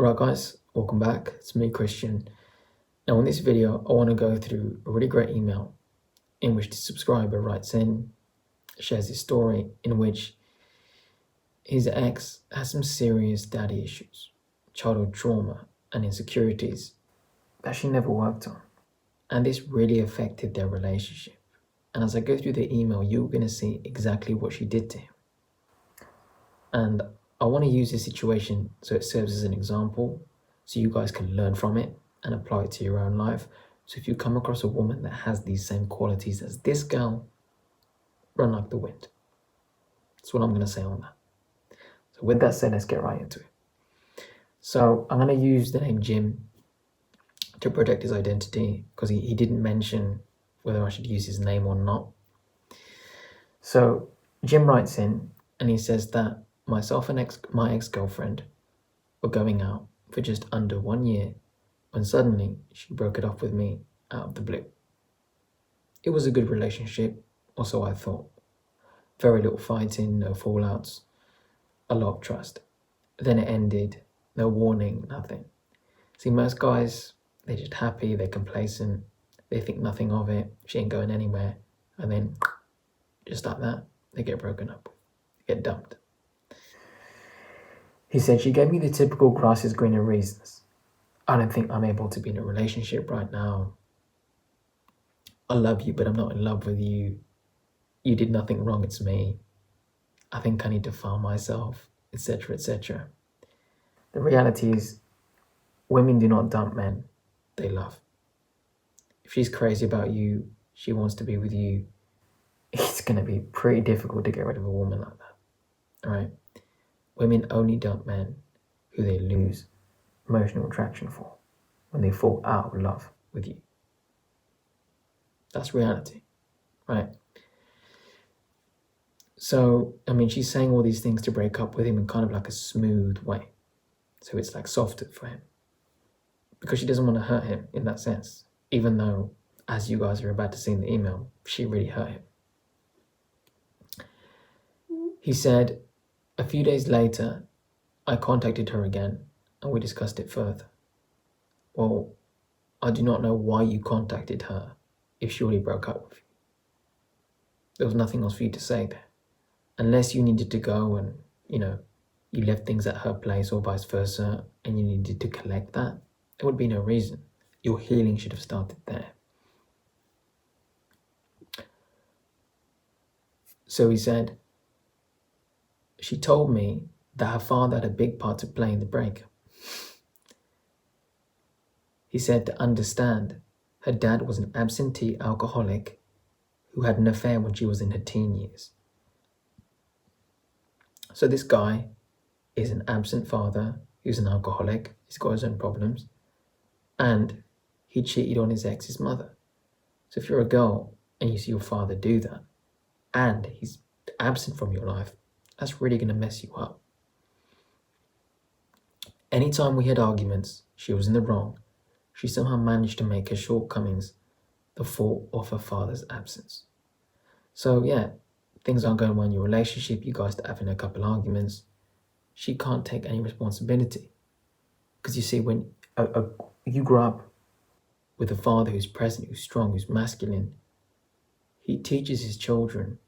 Alright guys, welcome back. It's me, Christian. Now in this video, I want to go through a really great email in which the subscriber writes in, shares his story in which his ex has some serious daddy issues, childhood trauma and insecurities that she never worked on. And this really affected their relationship. And as I go through the email, you're going to see exactly what she did to him. And I want to use this situation so it serves as an example, so you guys can learn from it and apply it to your own life. So if you come across a woman that has these same qualities as this girl, run like the wind. That's what I'm going to say on that. So with that said, let's get right into it. So I'm going to use the name Jim to protect his identity because he didn't mention whether I should use his name or not. So Jim writes in and he says that myself and my ex-girlfriend were going out for just under 1 year when suddenly she broke it off with me out of the blue. It was a good relationship, or so I thought. Very little fighting, no fallouts, a lot of trust. Then it ended, no warning, nothing. See, most guys, they're just happy, they're complacent, they think nothing of it, she ain't going anywhere, and then just like that, they get broken up, they get dumped. He said, she gave me the typical grass is greener reasons. I don't think I'm able to be in a relationship right now. I love you, but I'm not in love with you. You did nothing wrong, it's me. I think I need to find myself, etc., etc. The reality is, women do not dump men, they love. If she's crazy about you, she wants to be with you, it's going to be pretty difficult to get rid of a woman like that, all right? Women only dump men who they lose emotional attraction for when they fall out of love with you. That's reality, right? So, I mean, she's saying all these things to break up with him in kind of like a smooth way. So it's like softer for him. Because she doesn't want to hurt him in that sense. Even though, as you guys are about to see in the email, she really hurt him. He said, a few days later, I contacted her again and we discussed it further. Well, I do not know why you contacted her if she already broke up with you. There was nothing else for you to say there. Unless you needed to go and, you left things at her place or vice versa and you needed to collect that, there would be no reason. Your healing should have started there. So he said, she told me that her father had a big part to play in the breakup. He said to understand, her dad was an absentee alcoholic who had an affair when she was in her teen years. So this guy is an absent father who's an alcoholic, he's got his own problems, and he cheated on his ex's mother. So if you're a girl and you see your father do that, and he's absent from your life, that's really going to mess you up. Anytime we had arguments, she was in the wrong, she somehow managed to make her shortcomings the fault of her father's absence. So yeah, things aren't going well in your relationship, you guys are having a couple arguments, she can't take any responsibility. Because you see, when you grow up with a father who's present, who's strong, who's masculine, he teaches his children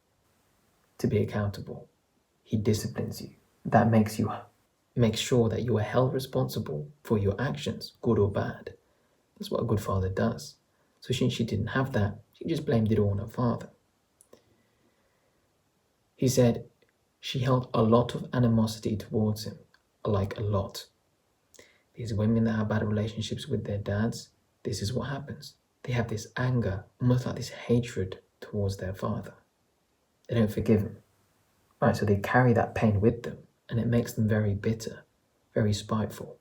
to be accountable. He disciplines you. That makes sure that you are held responsible for your actions, good or bad. That's what a good father does. So since she didn't have that, she just blamed it all on her father. He said she held a lot of animosity towards him, like a lot. These women that have bad relationships with their dads, this is what happens. They have this anger, almost like this hatred towards their father. They don't forgive him. Right, so they carry that pain with them, and it makes them very bitter, very spiteful.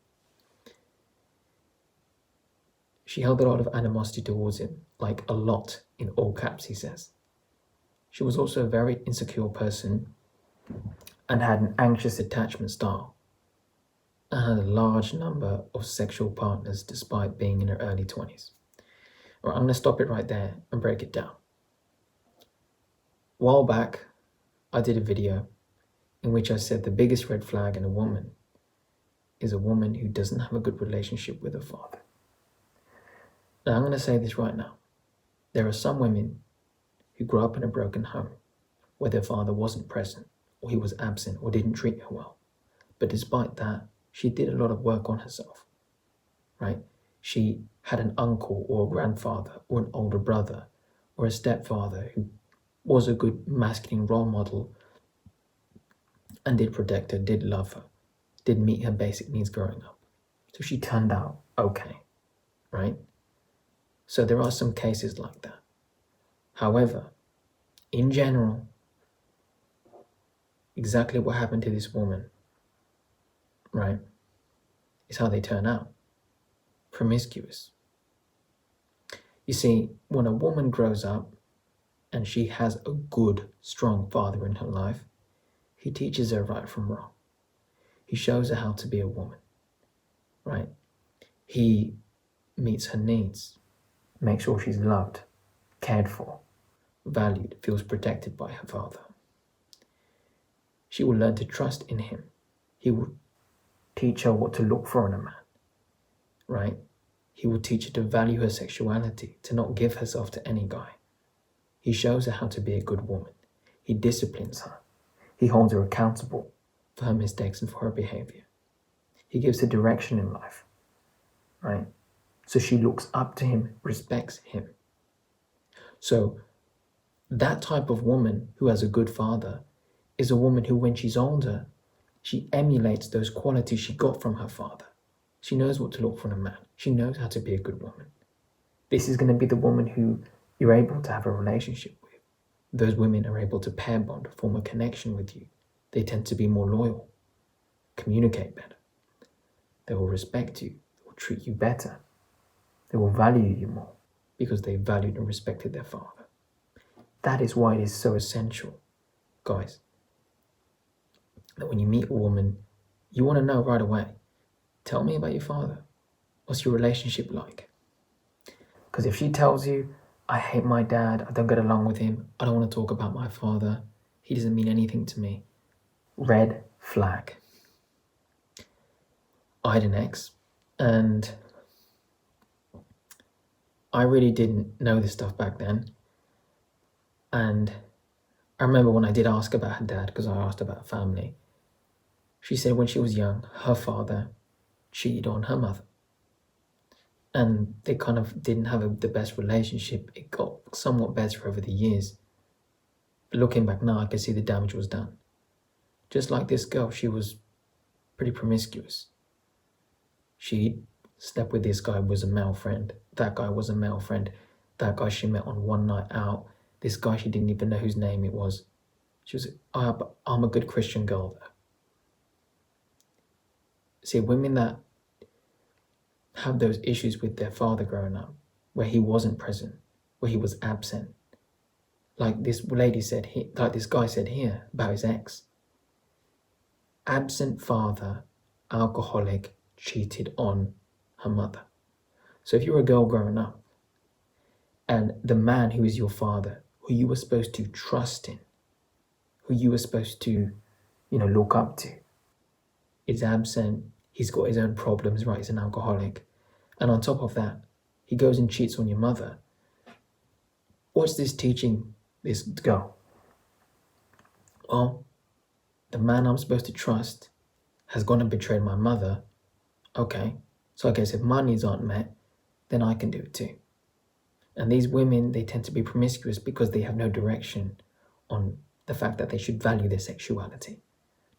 She held a lot of animosity towards him, like a lot, in all caps, he says. She was also a very insecure person and had an anxious attachment style and had a large number of sexual partners despite being in her early 20s. All right, I'm going to stop it right there and break it down. A while back, I did a video in which I said the biggest red flag in a woman is a woman who doesn't have a good relationship with her father. Now, I'm going to say this right now. There are some women who grew up in a broken home where their father wasn't present, or he was absent, or didn't treat her well. But despite that, she did a lot of work on herself, right? She had an uncle or a grandfather or an older brother or a stepfather who was a good masculine role model and did protect her, did love her, did meet her basic needs growing up. So she turned out okay, right? So there are some cases like that. However, in general, exactly what happened to this woman, right, is how they turn out. Promiscuous. You see, when a woman grows up and she has a good, strong father in her life, he teaches her right from wrong. He shows her how to be a woman, right? He meets her needs, makes sure she's loved, cared for, valued, feels protected by her father. She will learn to trust in him. He will teach her what to look for in a man, right? He will teach her to value her sexuality, to not give herself to any guy. He shows her how to be a good woman. He disciplines her. He holds her accountable for her mistakes and for her behavior. He gives her direction in life, right? So she looks up to him, respects him. So that type of woman who has a good father is a woman who, when she's older, she emulates those qualities she got from her father. She knows what to look for in a man. She knows how to be a good woman. This is going to be the woman who you're able to have a relationship with. Those women are able to pair bond, form a connection with you. They tend to be more loyal, communicate better. They will respect you. They will treat you better. They will value you more because they valued and respected their father. That is why it is so essential, guys, that when you meet a woman, you want to know right away, tell me about your father. What's your relationship like? Because if she tells you, I hate my dad, I don't get along with him, I don't want to talk about my father, he doesn't mean anything to me, red flag. I had an ex, and I really didn't know this stuff back then. And I remember when I did ask about her dad, because I asked about family, she said when she was young, her father cheated on her mother. And they kind of didn't have the best relationship. It got somewhat better over the years. But looking back now, I can see the damage was done. Just like this girl, she was pretty promiscuous. She slept with this guy, was a male friend. That guy was a male friend. That guy she met on one night out. This guy, she didn't even know whose name it was. She was, but I'm a good Christian girl though. See, women that have those issues with their father growing up, where he wasn't present, where he was absent, like this lady said, like this guy said here about his ex. Absent father, alcoholic, cheated on her mother. So if you're a girl growing up, and the man who is your father, who you were supposed to trust in, who you were supposed to, look up to, is absent, he's got his own problems, right? He's an alcoholic. And on top of that, he goes and cheats on your mother. What's this teaching this girl? Well, the man I'm supposed to trust has gone and betrayed my mother. Okay, so I guess if my needs aren't met, then I can do it too. And these women, they tend to be promiscuous because they have no direction on the fact that they should value their sexuality,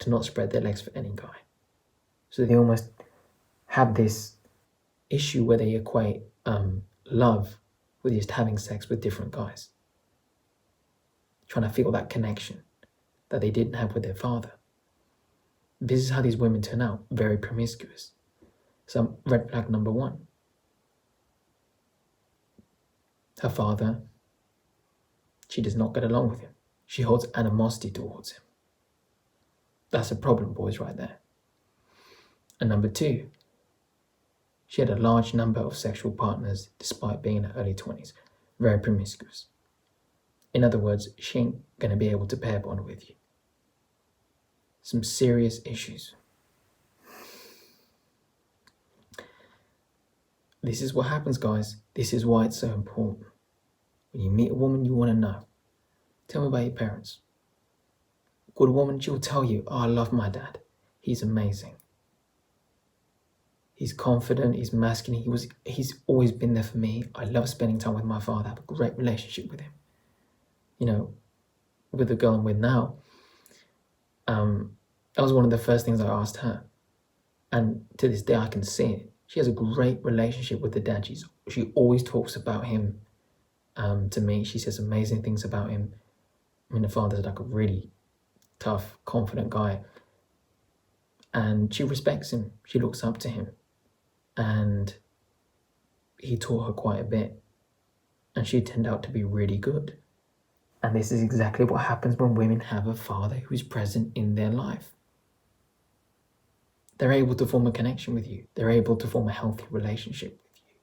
to not spread their legs for any guy. So they almost have this issue where they equate love with just having sex with different guys, trying to feel that connection that they didn't have with their father. This is how these women turn out, very promiscuous. So red flag number one. Her father, she does not get along with him. She holds animosity towards him. That's a problem, boys, right there. And number two, she had a large number of sexual partners despite being in her early 20s, very promiscuous. In other words, she ain't going to be able to pair bond with you. Some serious issues. This is what happens, guys. This is why it's so important. When you meet a woman, you want to know. Tell me about your parents. Good woman, she'll tell you, oh, I love my dad. He's amazing. He's confident, he's masculine, he's always been there for me. I love spending time with my father, I have a great relationship with him. You know, with the girl I'm with now, that was one of the first things I asked her. And to this day I can see it. She has a great relationship with the dad. She always talks about him to me. She says amazing things about him. I mean, the father's like a really tough, confident guy. And she respects him. She looks up to him. And he taught her quite a bit. And she turned out to be really good. And this is exactly what happens when women have a father who's present in their life. They're able to form a connection with you. They're able to form a healthy relationship with you,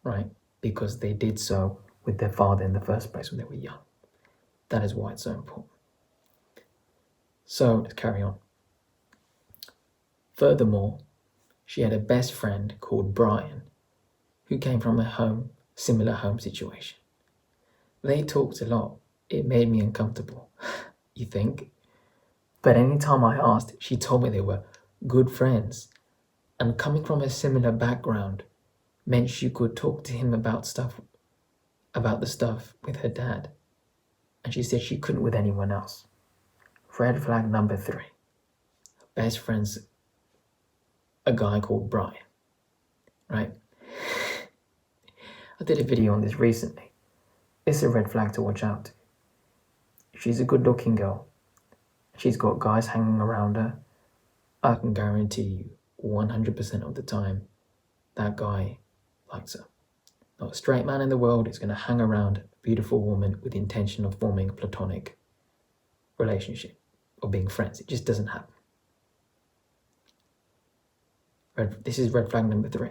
right? Because they did so with their father in the first place when they were young. That is why it's so important. So let's carry on. Furthermore, she had a best friend called Brian, who came from a similar home situation. They talked a lot. It made me uncomfortable, you think? But anytime I asked, she told me they were good friends. And coming from a similar background meant she could talk to him about the stuff with her dad. And she said she couldn't with anyone else. Red flag number 3. Best friend's a guy called Brian, right? I did a video on this recently. It's a red flag to watch out. She's a good looking girl. She's got guys hanging around her. I can guarantee you 100% of the time that guy likes her. Not a straight man in the world is going to hang around a beautiful woman with the intention of forming a platonic relationship or being friends. It just doesn't happen. This is red flag number 3.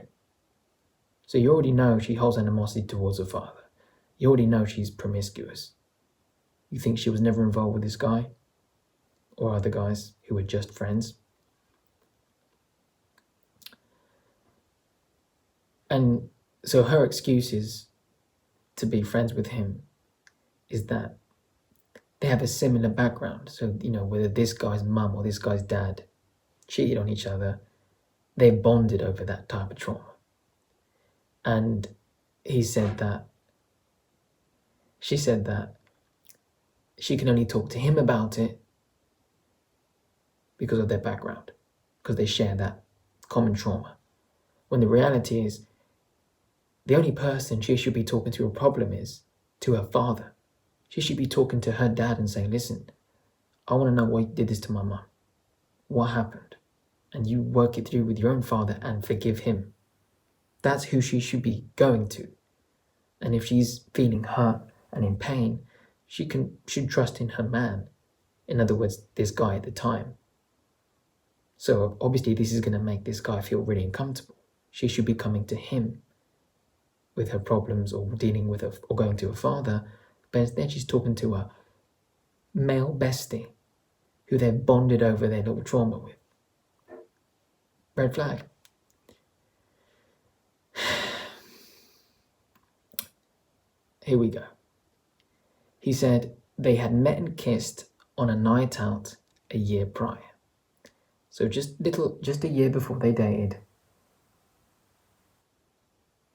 So you already know she holds animosity towards her father. You already know she's promiscuous. You think she was never involved with this guy or other guys who were just friends? And so her excuses to be friends with him is that they have a similar background. So, you know, whether this guy's mum or this guy's dad cheated on each other, they bonded over that type of trauma. And she said that she can only talk to him about it because of their background, because they share that common trauma. When the reality is, the only person she should be talking to a problem is to her father. She should be talking to her dad and saying, listen, I want to know why you did this to my mum. What happened? And you work it through with your own father and forgive him. That's who she should be going to. And if she's feeling hurt and in pain, she should trust in her man. In other words, this guy at the time. So obviously this is going to make this guy feel really uncomfortable. She should be coming to him with her problems or dealing with or going to her father, but instead she's talking to a male bestie who they've bonded over their little trauma with. Red flag. Here we go. He said they had met and kissed on a night out a year prior. So just a year before they dated,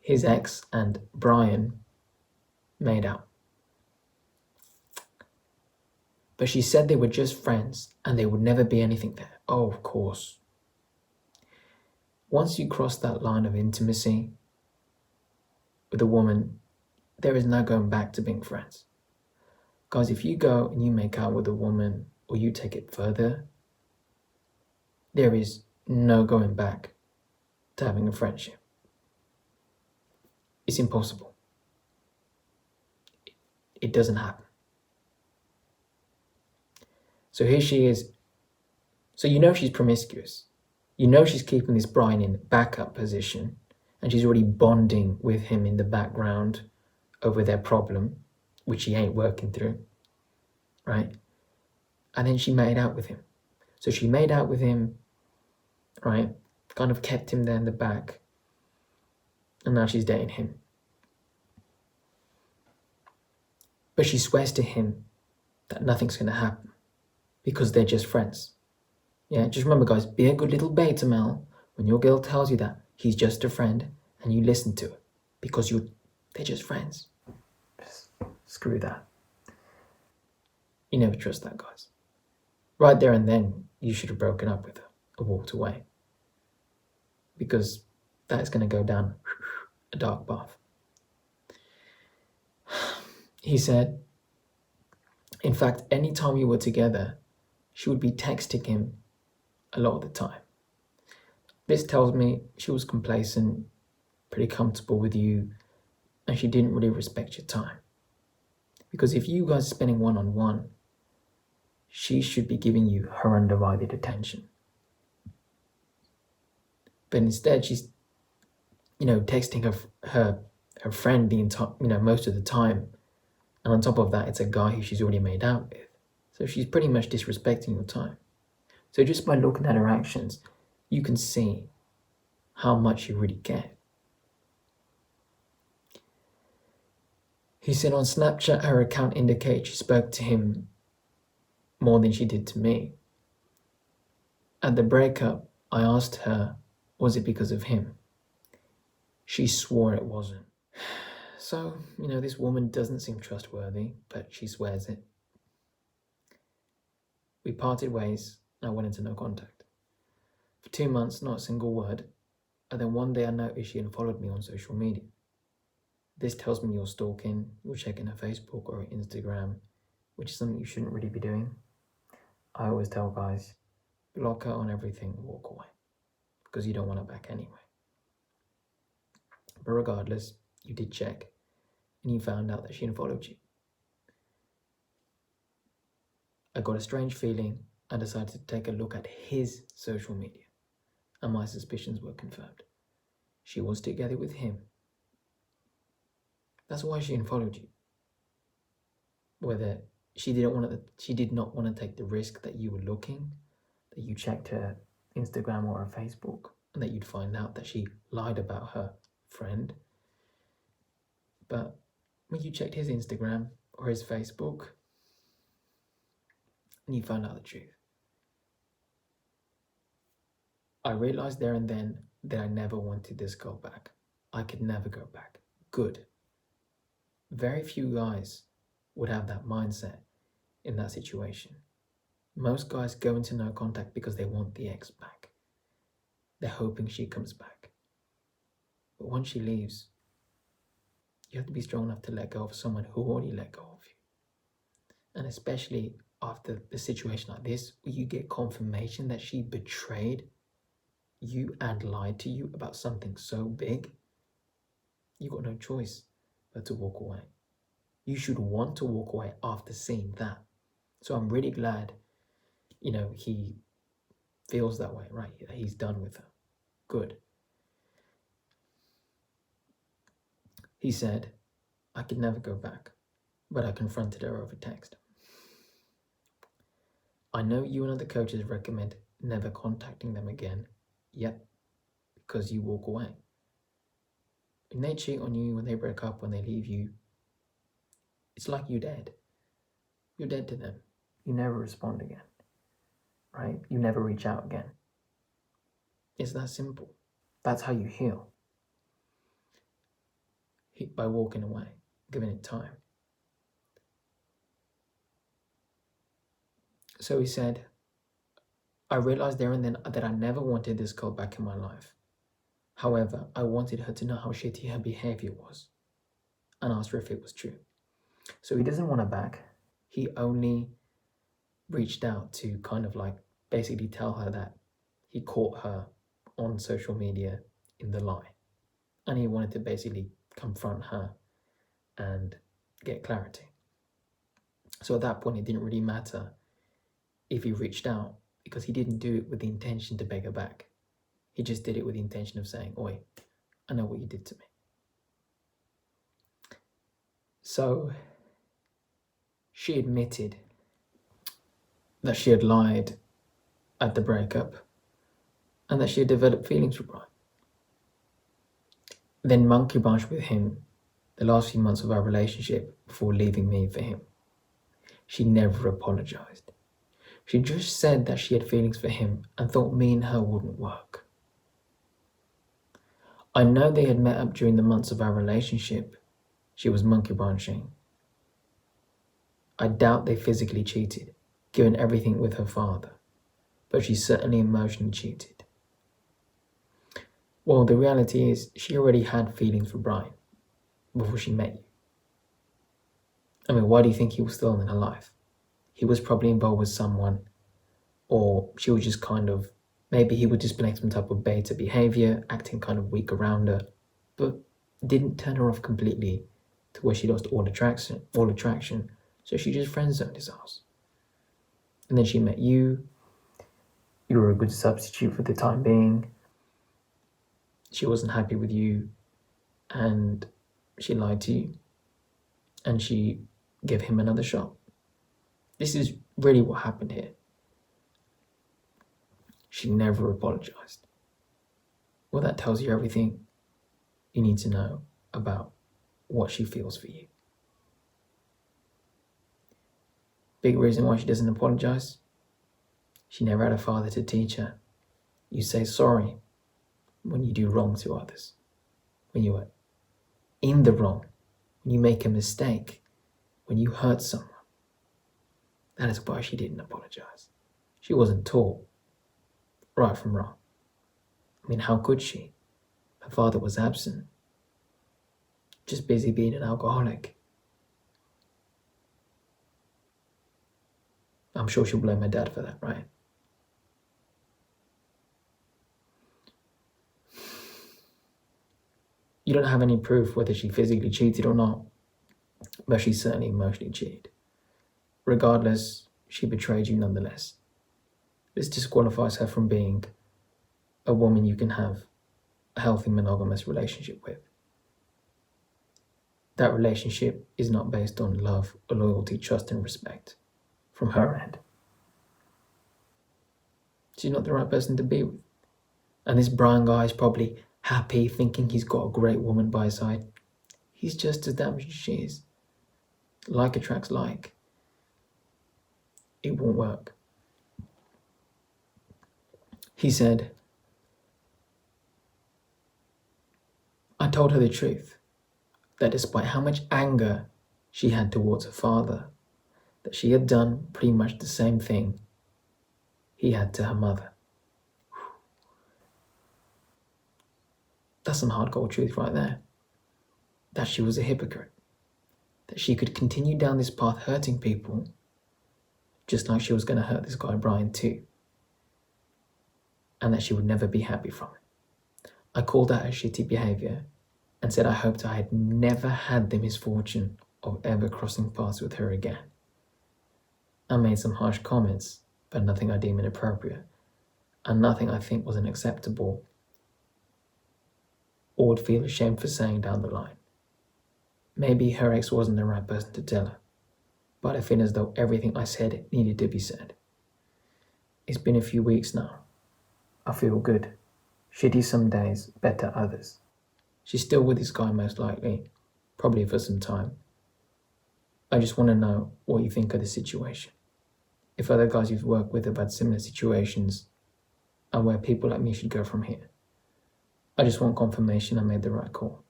his ex and Brian made out. But she said they were just friends and there would never be anything there. Oh, of course. Once you cross that line of intimacy with a woman, there is no going back to being friends. Guys, if you go and you make out with a woman or you take it further, there is no going back to having a friendship. It's impossible. It doesn't happen. So here she is. So you know she's promiscuous. You know she's keeping this Brian in backup position and she's already bonding with him in the background over their problem, which he ain't working through, right? And then she made out with him. So she made out with him, right? Kind of kept him there in the back. and now she's dating him. But she swears to him that nothing's going to happen because they're just friends. Yeah, just remember, guys, be a good little beta male when your girl tells you that he's just a friend and you listen to it because they're just friends. Screw that. You never trust that, guys. Right there and then, you should have broken up with her or walked away because that's going to go down a dark path. He said, in fact, any time we were together, she would be texting him a lot of the time. This tells me she was complacent, pretty comfortable with you, and she didn't really respect your time. Because if you guys are spending one-on-one, she should be giving you her undivided attention. But instead, she's, texting her friend most of the time. And on top of that, it's a guy who she's already made out with. So she's pretty much disrespecting your time. So just by looking at her actions, you can see how much you really care. He said on Snapchat, her account indicates she spoke to him more than she did to me. At the breakup, I asked her, was it because of him? She swore it wasn't. So, this woman doesn't seem trustworthy, but she swears it. We parted ways, and I went into no contact. For 2 months, not a single word, and then one day I noticed she unfollowed me on social media. This tells me you're stalking, you're checking her Facebook or her Instagram, which is something you shouldn't really be doing. I always tell guys, block her on everything and walk away, because you don't want her back anyway. But regardless, you did check, and you found out that she unfollowed you. I got a strange feeling and decided to take a look at his social media, and my suspicions were confirmed. She was together with him. That's why she unfollowed you. Whether she did not want to take the risk that you were looking, that you checked her Instagram or her Facebook, and that you'd find out that she lied about her friend. But when you checked his Instagram or his Facebook, and you found out the truth, I realized there and then that I never wanted this girl back. I could never go back. Good. Very few guys would have that mindset in that situation. Most guys go into no contact because they want the ex back. They're hoping she comes back. But once she leaves, you have to be strong enough to let go of someone who already let go of you. And especially after a situation like this, where you get confirmation that she betrayed you and lied to you about something so big, you got no choice but to walk away. You should want to walk away after seeing that. So I'm really glad, he feels that way, right? That he's done with her. Good. He said, I could never go back, but I confronted her over text. I know you and other coaches recommend never contacting them again. Yep, because you walk away. When they cheat on you, when they break up, when they leave you, it's like you're dead. You're dead to them. You never respond again, right? You never reach out again. It's that simple. That's how you heal. By walking away, giving it time. So he said, I realized there and then that I never wanted this girl back in my life. However, I wanted her to know how shitty her behavior was and asked her if it was true. So he doesn't want her back. He only reached out to kind of like basically tell her that he caught her on social media in the lie. And he wanted to basically confront her and get clarity. So at that point, it didn't really matter if he reached out, because he didn't do it with the intention to beg her back. He just did it with the intention of saying, oi, I know what you did to me. So she admitted that she had lied at the breakup and that she had developed feelings for Brian. then monkey bunched with him the last few months of our relationship before leaving me for him. She never apologized. She just said that she had feelings for him and thought me and her wouldn't work. I know they had met up during the months of our relationship. She was monkey branching. I doubt they physically cheated, given everything with her father, but she certainly emotionally cheated. Well, the reality is she already had feelings for Brian before she met you. I mean, why do you think he was still in her life? He was probably involved with someone, or she was just maybe he was displaying some type of beta behavior, acting kind of weak around her, but didn't turn her off completely to where she lost all attraction, so she just friend-zoned his ass. And then she met you. You were a good substitute for the time being. She wasn't happy with you, and she lied to you, and she gave him another shot. This is really what happened here. She never apologized. Well, that tells you everything you need to know about what she feels for you. Big reason why she doesn't apologize? She never had a father to teach her. You say sorry when you do wrong to others, when you are in the wrong, when you make a mistake, when you hurt someone. That is why she didn't apologize. She wasn't taught right from wrong. I mean, how could she? Her father was absent, just busy being an alcoholic. I'm sure she'll blame her dad for that, right? You don't have any proof whether she physically cheated or not, but she certainly emotionally cheated. Regardless, she betrayed you nonetheless. This disqualifies her from being a woman you can have a healthy monogamous relationship with. That relationship is not based on love or loyalty, trust and respect from her end. She's not the right person to be with. And this Brian guy is probably happy thinking he's got a great woman by his side. He's just as damaged as she is. Like attracts like. It won't work. He said, I told her the truth, that despite how much anger she had towards her father, that she had done pretty much the same thing he had to her mother. That's some hardcore truth right there. That she was a hypocrite. That she could continue down this path hurting people, just like she was going to hurt this guy Brian too. And that she would never be happy from it. I called out her shitty behavior and said I hoped I had never had the misfortune of ever crossing paths with her again. I made some harsh comments, but nothing I deem inappropriate, and nothing I think was unacceptable or would feel ashamed for saying down the line. Maybe her ex wasn't the right person to tell her, but I feel as though everything I said needed to be said. It's been a few weeks now. I feel good. Shitty some days, better others. She's still with this guy most likely, probably for some time. I just want to know what you think of the situation. If other guys you've worked with have had similar situations, and where people like me should go from here. I just want confirmation I made the right call.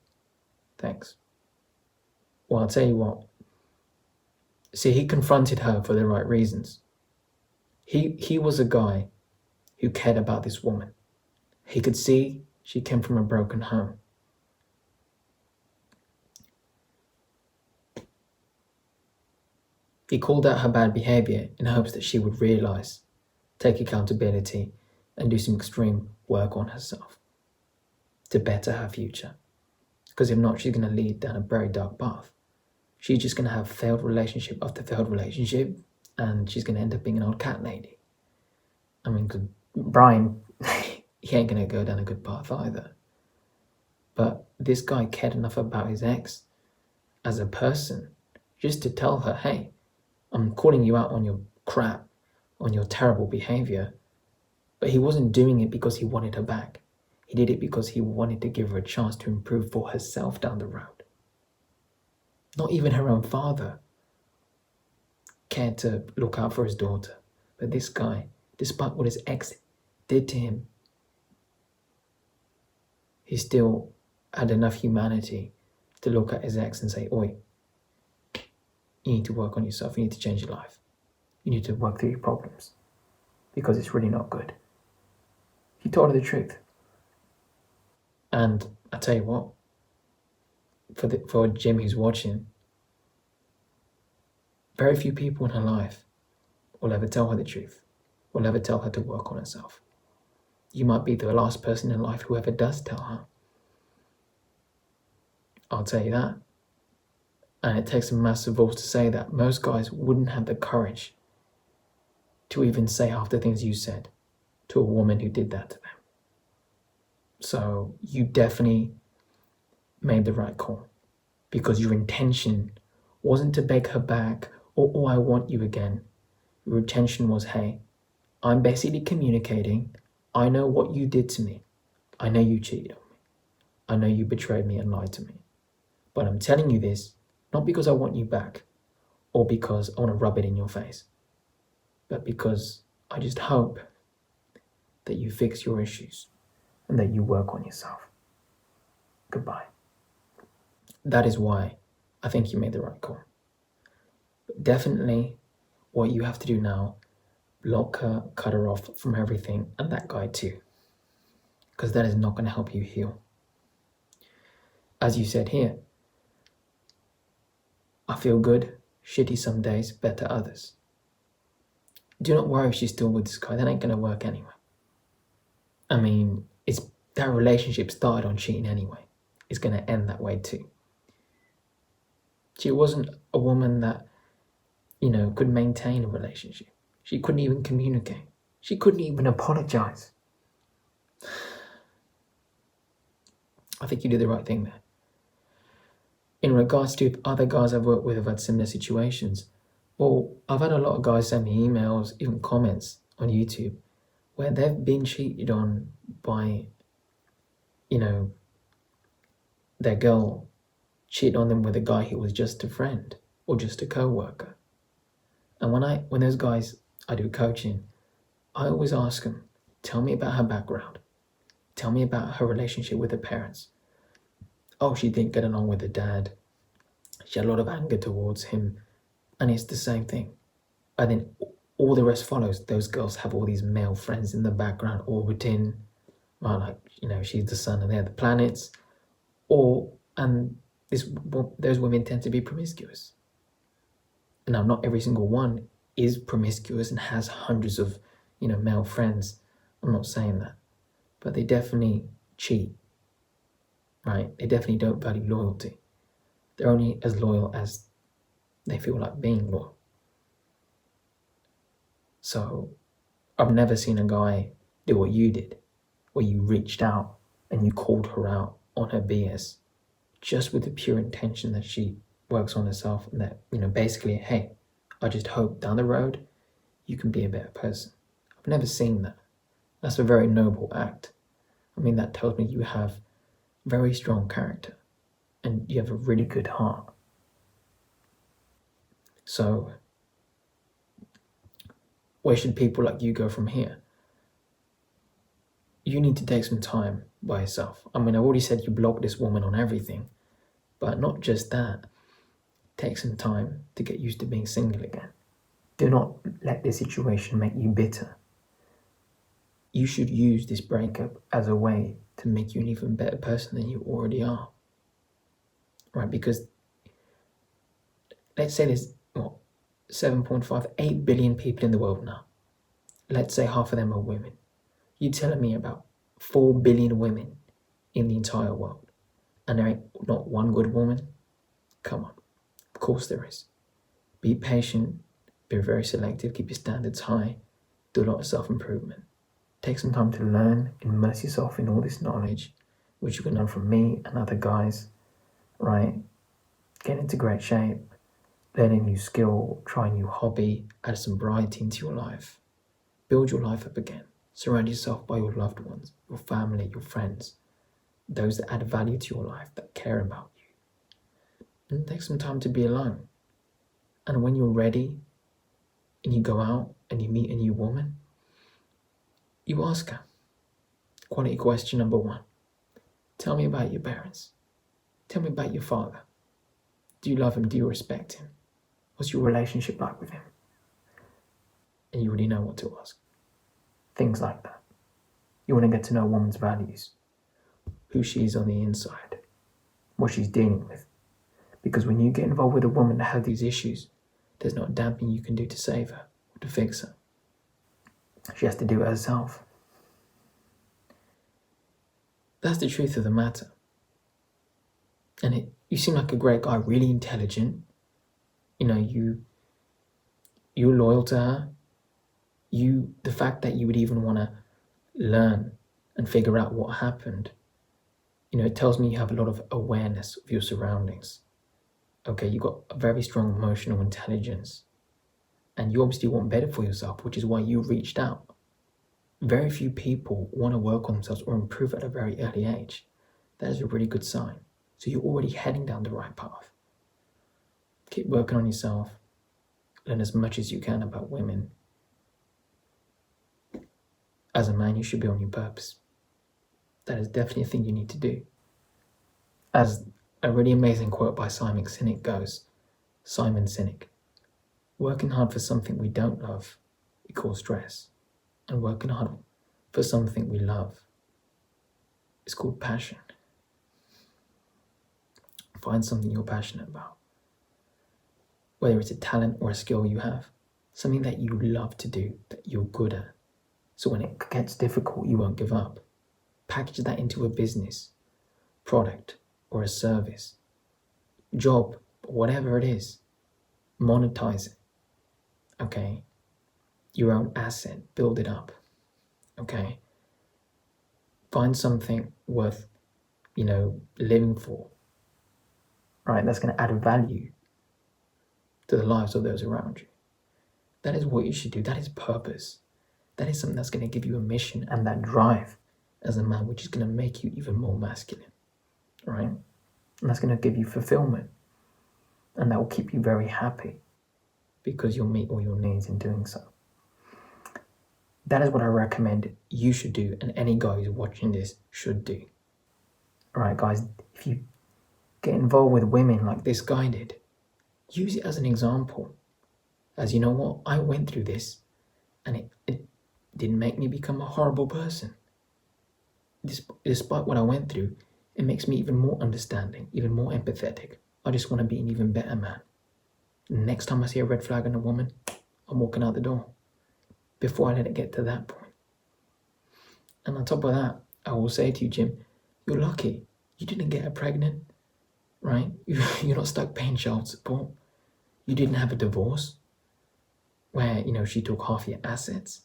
Thanks. Well, I'll tell you what. See, he confronted her for the right reasons. He was a guy who cared about this woman. He could see she came from a broken home. He called out her bad behavior in hopes that she would realize, take accountability, and do some extreme work on herself to better her future. Because if not, she's going to lead down a very dark path. She's just going to have failed relationship after failed relationship, and she's going to end up being an old cat lady. I mean, because Brian, he ain't going to go down a good path either. But this guy cared enough about his ex as a person just to tell her, hey, I'm calling you out on your crap, on your terrible behavior. But he wasn't doing it because he wanted her back. He did it because he wanted to give her a chance to improve for herself down the road. Not even her own father cared to look out for his daughter. But this guy, despite what his ex did to him, he still had enough humanity to look at his ex and say, oi, you need to work on yourself. You need to change your life. You need to work through your problems because it's really not good. He told her the truth. And I tell you what, for Jim who's watching, very few people in her life will ever tell her the truth, will ever tell her to work on herself. You might be the last person in life who ever does tell her. I'll tell you that. And it takes a massive voice to say that. Most guys wouldn't have the courage to even say half the things you said to a woman who did that to them. So you definitely made the right call, because your intention wasn't to beg her back or, oh, I want you again. Your intention was, hey, I'm basically communicating. I know what you did to me. I know you cheated on me. I know you betrayed me and lied to me. But I'm telling you this, not because I want you back or because I want to rub it in your face, but because I just hope that you fix your issues and that you work on yourself. Goodbye. That is why I think you made the right call. But definitely what you have to do now, block her, cut her off from everything, and that guy too, because that is not going to help you heal. As you said here, I feel good, shitty some days, better others. Do not worry if she's still with this guy. That ain't going to work anyway. I mean, that relationship started on cheating anyway. It's going to end that way too. She wasn't a woman that, could maintain a relationship. She couldn't even communicate. She couldn't even apologize. I think you did the right thing there. In regards to other guys I've worked with who've had similar situations, well, I've had a lot of guys send me emails, even comments on YouTube, where they've been cheated on by, their girl cheated on them with a guy who was just a friend or just a co-worker. And when those guys, I do coaching, I always ask them, tell me about her background. Tell me about her relationship with her parents. Oh, she didn't get along with her dad. She had a lot of anger towards him. And it's the same thing. And then all the rest follows. Those girls have all these male friends in the background orbiting. Well, she's the sun and they're the planets. And those women tend to be promiscuous. Now, not every single one is promiscuous and has hundreds of, male friends. I'm not saying that. But they definitely cheat, right? They definitely don't value loyalty. They're only as loyal as they feel like being loyal. So I've never seen a guy do what you did, where you reached out and you called her out on her BS, just with the pure intention that she works on herself and that, basically, hey, I just hope down the road you can be a better person. I've never seen that. That's a very noble act. I mean, that tells me you have very strong character and you have a really good heart. So where should people like you go from here? You need to take some time by yourself. I mean, I've already said you block this woman on everything, but not just that. Take some time to get used to being single again. Do not let this situation make you bitter. You should use this breakup as a way to make you an even better person than you already are. Right? Because let's say there's 7.5, 8 billion people in the world now. Let's say half of them are women. You're telling me about 4 billion women in the entire world, and there ain't not one good woman? Come on. Of course there is. Be patient, be very selective, keep your standards high, do a lot of self-improvement. Take some time to learn, immerse yourself in all this knowledge, which you can learn from me and other guys, right? Get into great shape, learn a new skill, try a new hobby, add some variety into your life. Build your life up again. Surround yourself by your loved ones, your family, your friends, those that add value to your life, that care about you. And take some time to be alone. And when you're ready and you go out and you meet a new woman, you ask her. Quality question number 1. Tell me about your parents. Tell me about your father. Do you love him? Do you respect him? What's your relationship like with him? And you already know what to ask. Things like that. You want to get to know a woman's values, who she is on the inside, what she's dealing with. Because when you get involved with a woman that has these issues, there's not a damn thing you can do to save her or to fix her. She has to do it herself. That's the truth of the matter. And you seem like a great guy, really intelligent. You're loyal to her. The fact that you would even want to learn and figure out what happened, it tells me you have a lot of awareness of your surroundings. Okay, you've got a very strong emotional intelligence. And you obviously want better for yourself, which is why you reached out. Very few people want to work on themselves or improve at a very early age. That is a really good sign. So you're already heading down the right path. Keep working on yourself. Learn as much as you can about women. As a man, you should be on your purpose. That is definitely a thing you need to do. As a really amazing quote by Simon Sinek, working hard for something we don't love, we call stress. And working hard for something we love is called passion. Find something you're passionate about. Whether it's a talent or a skill you have, something that you love to do, that you're good at. So when it gets difficult, you won't give up. Package that into a business, product, or a service, job, whatever it is. Monetize it. Okay? Your own asset, build it up. Okay? Find something worth, living for. Right? That's going to add value to the lives of those around you. That is what you should do. That is purpose. That is something that's going to give you a mission and that drive as a man, which is going to make you even more masculine. Right? And that's going to give you fulfillment. And that will keep you very happy because you'll meet all your needs in doing so. That is what I recommend you should do, and any guy who's watching this should do. Alright guys, if you get involved with women like this guy did, use it as an example. As you know what, I went through this and it didn't make me become a horrible person. Despite what I went through, it makes me even more understanding, even more empathetic. I just want to be an even better man. Next time I see a red flag on a woman, I'm walking out the door before I let it get to that point. And on top of that, I will say to you, Jim, you're lucky. You didn't get her pregnant, right? You're not stuck paying child support. You didn't have a divorce where, she took half your assets.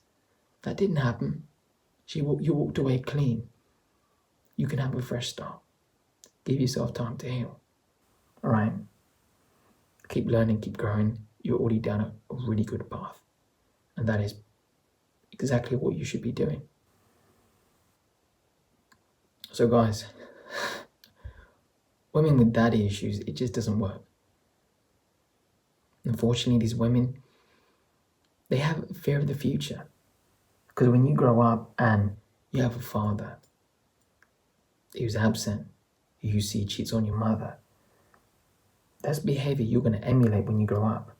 That didn't happen. You walked away clean. You can have a fresh start. Give yourself time to heal. All right? Keep learning, keep growing. You're already down a really good path. And that is exactly what you should be doing. So guys, women with daddy issues, it just doesn't work. Unfortunately, these women, they have fear of the future. Because when you grow up and you have a father who's absent, who you see cheats on your mother, that's behavior you're going to emulate when you grow up.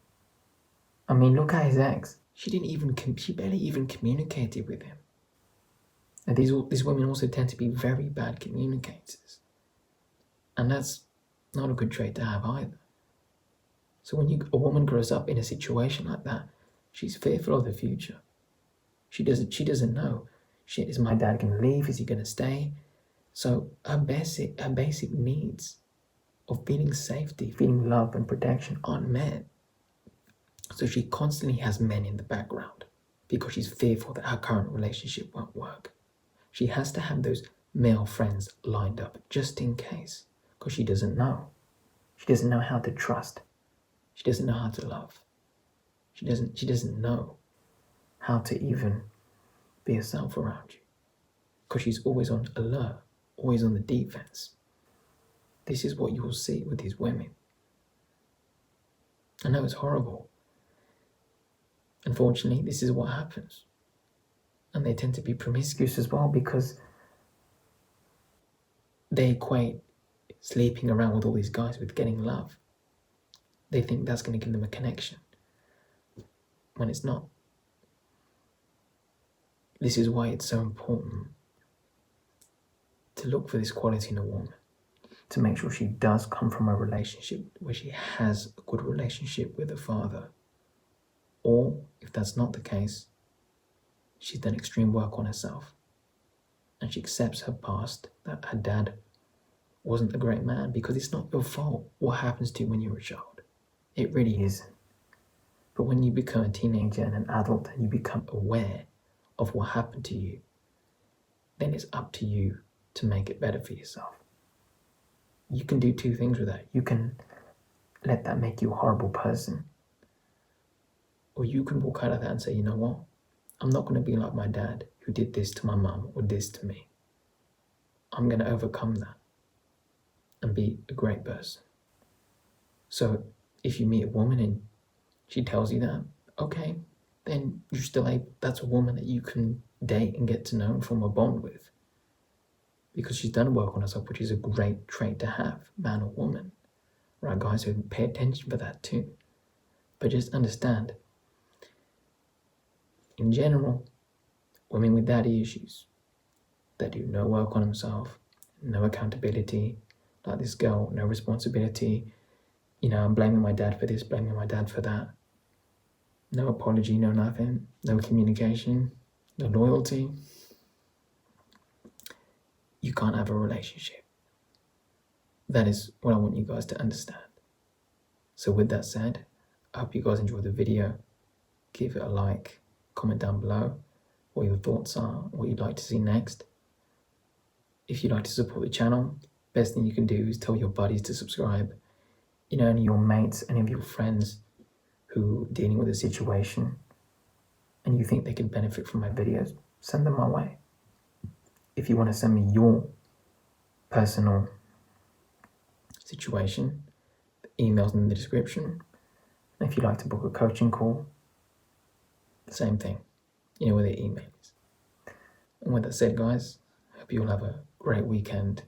I mean, look at his ex. She barely even communicated with him. And these women also tend to be very bad communicators. And that's not a good trait to have either. So when a woman grows up in a situation like that, she's fearful of the future. She doesn't know. Is my dad going to leave? Is he going to stay? So her basic needs of feeling safety, feeling love and protection aren't met. So she constantly has men in the background because she's fearful that her current relationship won't work. She has to have those male friends lined up just in case, because she doesn't know. She doesn't know how to trust. She doesn't know how to love. She doesn't know how to even be herself around you, because she's always on alert, always on the defense. This is what you will see with these women. I know it's horrible. Unfortunately, this is what happens. And they tend to be promiscuous as well, because they equate sleeping around with all these guys with getting love. They think that's going to give them a connection, when it's not. This is why it's so important to look for this quality in a woman, to make sure she does come from a relationship where she has a good relationship with her father. Or, if that's not the case, she's done extreme work on herself and she accepts her past, that her dad wasn't a great man, because it's not your fault what happens to you when you're a child. It really isn't. But when you become a teenager and an adult and you become aware of what happened to you, then it's up to you to make it better for yourself. You can do two things with that. You can let that make you a horrible person, or you can walk out of that and say, you know what? I'm not going to be like my dad who did this to my mum or this to me. I'm going to overcome that and be a great person. So if you meet a woman and she tells you that, okay, then you're still that's a woman that you can date and get to know and form a bond with, because she's done work on herself, which is a great trait to have, man or woman. Right, guys, so pay attention for that too. But just understand, in general, women with daddy issues that do no work on themselves, no accountability, like this girl, no responsibility, I'm blaming my dad for this, blaming my dad for that. No apology, no nothing, no communication, no loyalty. You can't have a relationship. That is what I want you guys to understand. So with that said, I hope you guys enjoyed the video. Give it a like, comment down below what your thoughts are, what you'd like to see next. If you'd like to support the channel, best thing you can do is tell your buddies to subscribe. Any of your mates, any of your friends who are dealing with a situation and you think they could benefit from my videos, send them my way. If you want to send me your personal situation, the email's in the description. And if you'd like to book a coaching call, same thing. You know where the email is. And with that said, guys, I hope you all have a great weekend,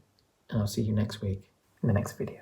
and I'll see you next week in the next video.